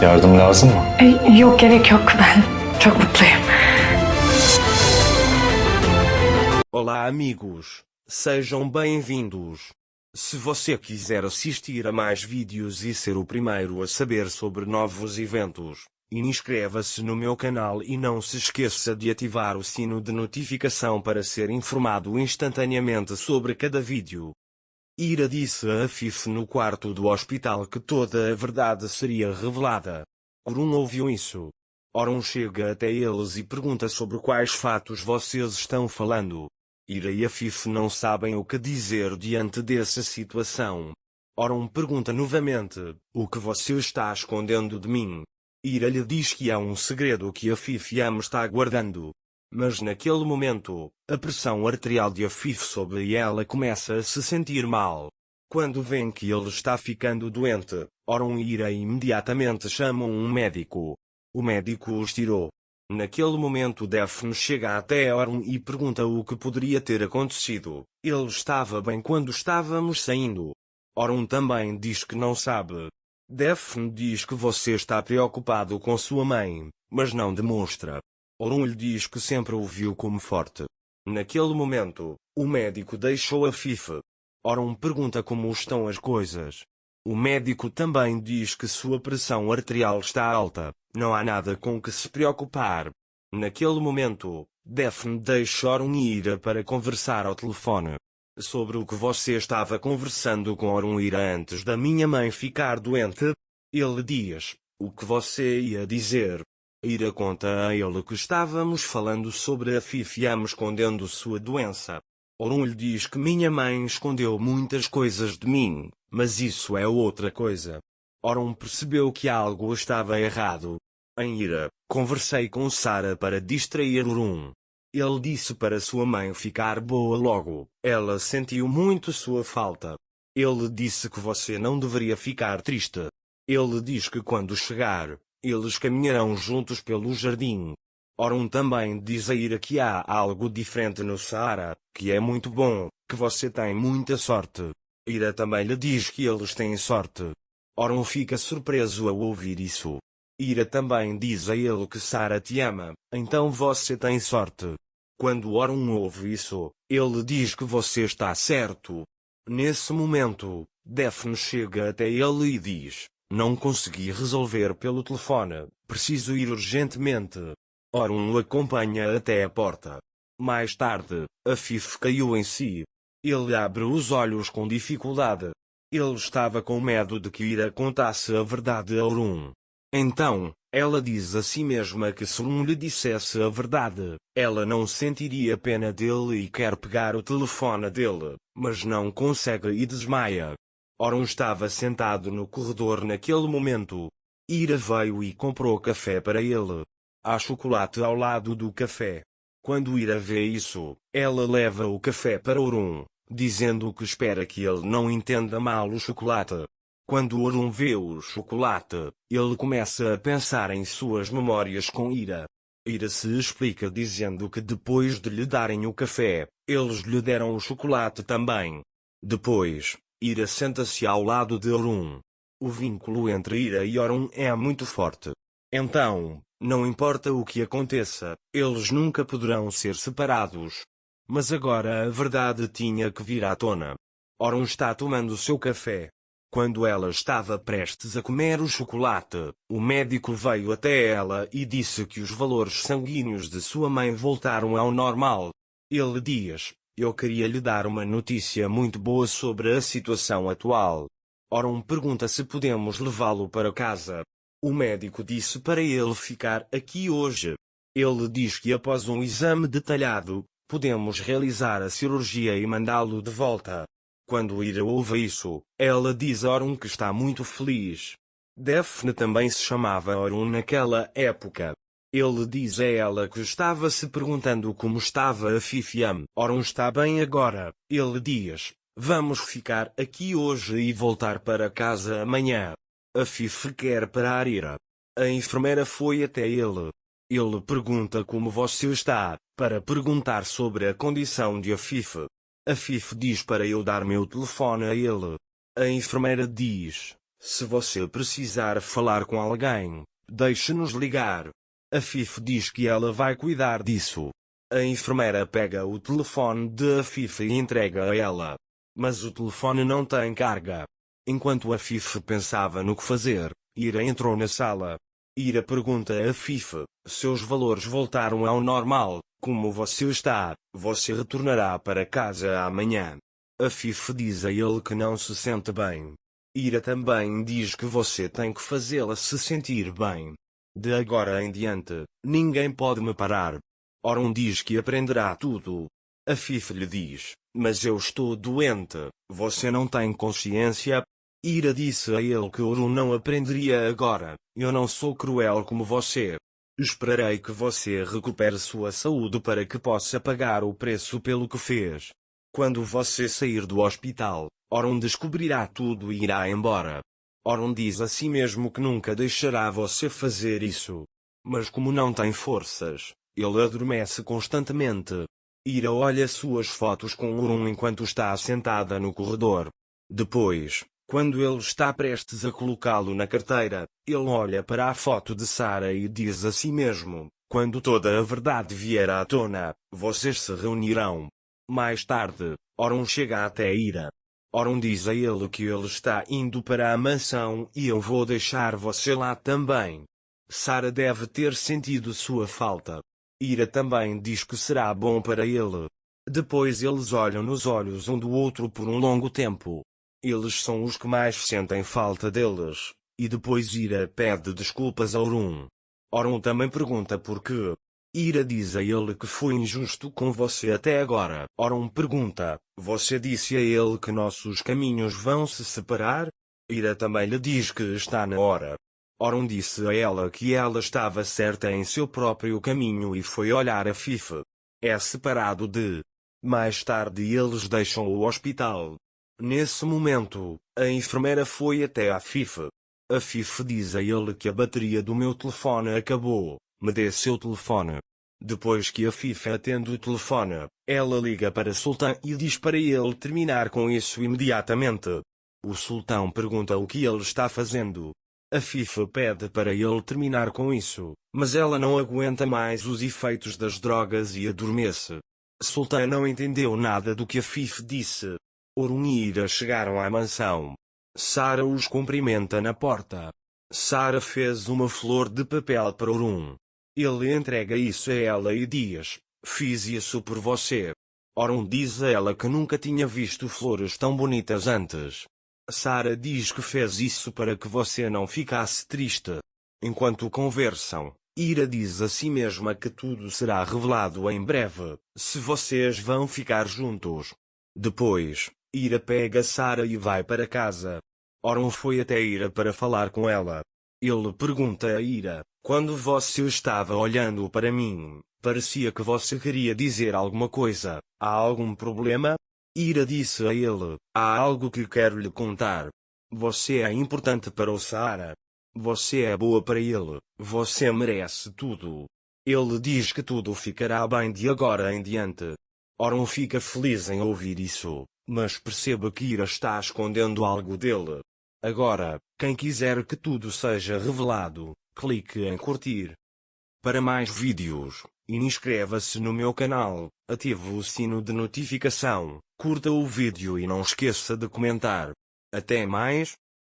Yardım lazım mı? Yok, gerek yok, ben çok mutluyum. Olá, amigos. Sejam bem-vindos. Se você quiser assistir a mais vídeos e ser o primeiro a saber sobre novos eventos, inscreva-se no meu canal e não se esqueça de ativar o sino de notificação para ser informado instantaneamente sobre cada vídeo. Ira disse a Afif no quarto do hospital que toda a verdade seria revelada. Orun ouviu isso. Orun chega até eles e pergunta sobre quais fatos vocês estão falando. Ira e Afif não sabem o que dizer diante dessa situação. Orun pergunta novamente: o que você está escondendo de mim? Ira lhe diz que há um segredo que Afif Yam está guardando. Mas naquele momento, a pressão arterial de Afif sobe e ela começa a se sentir mal. Quando vê que ele está ficando doente, Orun e Ira imediatamente chamam um médico. O médico os tirou. Naquele momento Daphne chega até Orun e pergunta o que poderia ter acontecido. Ele estava bem quando estávamos saindo. Orun também diz que não sabe. Daphne diz que você está preocupado com sua mãe, mas não demonstra. Orun lhe diz que sempre o viu como forte. Naquele momento, o médico deixou Afif. Orun pergunta como estão as coisas. O médico também diz que sua pressão arterial está alta, não há nada com que se preocupar. Naquele momento, Daphne deixa Orun e Ira para conversar ao telefone. Sobre o que você estava conversando com Orun e Ira antes da minha mãe ficar doente? Ele diz: o que você ia dizer? Ira conta a ele que estávamos falando sobre Afif Yam escondendo sua doença. Orun lhe diz que minha mãe escondeu muitas coisas de mim, mas isso é outra coisa. Orun percebeu que algo estava errado. Em Ira, conversei com Sara para distrair Orun. Ele disse para sua mãe ficar boa logo, ela sentiu muito sua falta. Ele disse que você não deveria ficar triste. Ele diz que quando chegar, eles caminharão juntos pelo jardim. Orun também diz a Ira que há algo diferente no Saara, que é muito bom, que você tem muita sorte. Ira também lhe diz que eles têm sorte. Orun fica surpreso ao ouvir isso. Ira também diz a ele que Sara te ama, então você tem sorte. Quando Orun ouve isso, ele diz que você está certo. Nesse momento, Daphne chega até ele e diz: não consegui resolver pelo telefone, preciso ir urgentemente. Orun o acompanha até a porta. Mais tarde, Afif caiu em si. Ele abre os olhos com dificuldade. Ele estava com medo de que Ira contasse a verdade a Orun. Então, ela diz a si mesma que se Orun lhe dissesse a verdade, ela não sentiria pena dele e quer pegar o telefone dele, mas não consegue e desmaia. Orun estava sentado no corredor naquele momento. Ira veio e comprou café para ele. Há chocolate ao lado do café. Quando Ira vê isso, ela leva o café para Orun, dizendo que espera que ele não entenda mal o chocolate. Quando Orun vê o chocolate, ele começa a pensar em suas memórias com Ira. Ira se explica dizendo que depois de lhe darem o café, eles lhe deram o chocolate também. Depois, Ira senta-se ao lado de Orun. O vínculo entre Ira e Orun é muito forte. Então, não importa o que aconteça, eles nunca poderão ser separados. Mas agora a verdade tinha que vir à tona. Orun está tomando seu café. Quando ela estava prestes a comer o chocolate, o médico veio até ela e disse que os valores sanguíneos de sua mãe voltaram ao normal. Ele diz: eu queria lhe dar uma notícia muito boa sobre a situação atual. Orun pergunta se podemos levá-lo para casa. O médico disse para ele ficar aqui hoje. Ele diz que após um exame detalhado, podemos realizar a cirurgia e mandá-lo de volta. Quando Ira ouve isso, ela diz a Orun que está muito feliz. Daphne também se chamava Orun naquela época. Ele diz a ela que estava se perguntando como estava Afif Yam. Orun está bem agora. Ele diz: vamos ficar aqui hoje e voltar para casa amanhã. Afif quer parar Ira. A enfermeira foi até ele. Ele pergunta como você está, para perguntar sobre a condição de Afif. Afif diz para eu dar meu telefone a ele. A enfermeira diz: Se você precisar falar com alguém, deixe-nos ligar. A Fifi diz que ela vai cuidar disso. A enfermeira pega o telefone de Fifi e entrega a ela. Mas o telefone não tem carga. Enquanto a Fifi pensava no que fazer, Ira entrou na sala. Ira pergunta a Fifi: seus valores voltaram ao normal, como você está? Você retornará para casa amanhã. A Fifi diz a ele que não se sente bem. Ira também diz que você tem que fazê-la se sentir bem. De agora em diante, ninguém pode me parar. Orun diz que aprenderá tudo. A Fifi lhe diz: mas eu estou doente, você não tem consciência? Ira disse a ele que Orun não aprenderia agora. Eu não sou cruel como você. Esperarei que você recupere sua saúde para que possa pagar o preço pelo que fez. Quando você sair do hospital, Orun descobrirá tudo e irá embora. Orun diz a si mesmo que nunca deixará você fazer isso. Mas como não tem forças, ele adormece constantemente. Ira olha suas fotos com Orun enquanto está sentada no corredor. Depois, quando ele está prestes a colocá-lo na carteira, ele olha para a foto de Sarah e diz a si mesmo: quando toda a verdade vier à tona, vocês se reunirão. Mais tarde, Orun chega até Ira. Orun diz a ele que ele está indo para a mansão e eu vou deixar você lá também. Sarah deve ter sentido sua falta. Ira também diz que será bom para ele. Depois eles olham nos olhos um do outro por um longo tempo. Eles são os que mais sentem falta deles. E depois Ira pede desculpas a Orun. Orun também pergunta por quê. Ira diz a ele que foi injusto com você até agora. Orun pergunta: você disse a ele que nossos caminhos vão se separar? Ira também lhe diz que está na hora. Orun disse a ela que ela estava certa em seu próprio caminho e foi olhar a Fifi. É separado de. Mais tarde eles deixam o hospital. Nesse momento, a enfermeira foi até a Fifi. A Fifi diz a ele que a bateria do meu telefone acabou. Me dê seu telefone. Depois que a Fifi atende o telefone, ela liga para Sultan e diz para ele terminar com isso imediatamente. O Sultão pergunta o que ele está fazendo. A Fifi pede para ele terminar com isso, mas ela não aguenta mais os efeitos das drogas e adormece. Sultan não entendeu nada do que a Fifi disse. Orun e Ira chegaram à mansão. Sarah os cumprimenta na porta. Sarah fez uma flor de papel para Orun. Ele entrega isso a ela e diz: fiz isso por você. Orun diz a ela que nunca tinha visto flores tão bonitas antes. Sarah diz que fez isso para que você não ficasse triste. Enquanto conversam, Ira diz a si mesma que tudo será revelado em breve, se vocês vão ficar juntos. Depois, Ira pega Sarah e vai para casa. Orun foi até Ira para falar com ela. Ele pergunta a Ira: quando você estava olhando para mim, parecia que você queria dizer alguma coisa. Há algum problema? Ira disse a ele: há algo que quero lhe contar. Você é importante para o Sarah. Você é boa para ele. Você merece tudo. Ele diz que tudo ficará bem de agora em diante. Orun fica feliz em ouvir isso, mas percebe que Ira está escondendo algo dele. Agora, quem quiser que tudo seja revelado, clique em curtir. Para mais vídeos, inscreva-se no meu canal, ative o sino de notificação, curta o vídeo e não esqueça de comentar. Até mais!